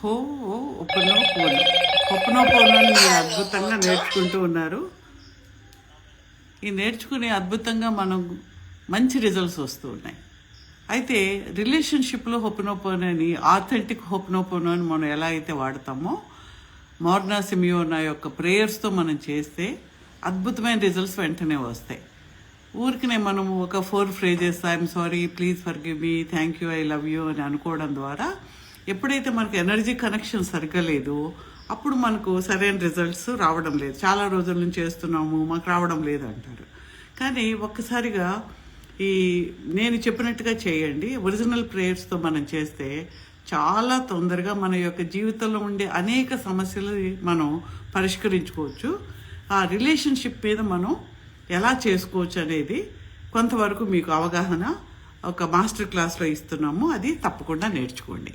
హో ఒప్పనోపోను ఒప్పనోపోనని మీరు అద్భుతంగా నేర్చుకుంటూ ఉన్నారు. ఈ నేర్చుకుని అద్భుతంగా మనం మంచి రిజల్ట్స్ వస్తూ ఉన్నాయి. అయితే రిలేషన్షిప్లో హొప్పనోపోనో అని ఆథెంటిక్ హొప్పనోపోనో అని మనం ఎలా అయితే వాడతామో మోర్నా సిమియోనా యొక్క ప్రేయర్స్తో మనం చేస్తే అద్భుతమైన రిజల్ట్స్ వెంటనే వస్తాయి. ఊరికినే మనము ఒక 4 phrases I'm sorry, please forgive me, thank you, I love you అని అనుకోవడం ద్వారా ఎప్పుడైతే మనకు ఎనర్జీ కనెక్షన్ సరిగ్గా లేదో అప్పుడు మనకు సరైన రిజల్ట్స్ రావడం లేదు. చాలా రోజుల నుంచి చేస్తున్నాము, మాకు రావడం లేదు అంటారు. కానీ ఒక్కసారిగా ఈ నేను చెప్పినట్టుగా చేయండి. ఒరిజినల్ ప్రేయర్స్తో మనం చేస్తే చాలా తొందరగా మన యొక్క జీవితంలో ఉండే అనేక సమస్యలు మనం పరిష్కరించుకోవచ్చు. ఆ రిలేషన్షిప్ మీద మనం ఎలా చేసుకోవచ్చు అనేది కొంతవరకు మీకు అవగాహన ఒక మాస్టర్ క్లాస్లో ఇస్తున్నాము. అది తప్పకుండా నేర్చుకోండి.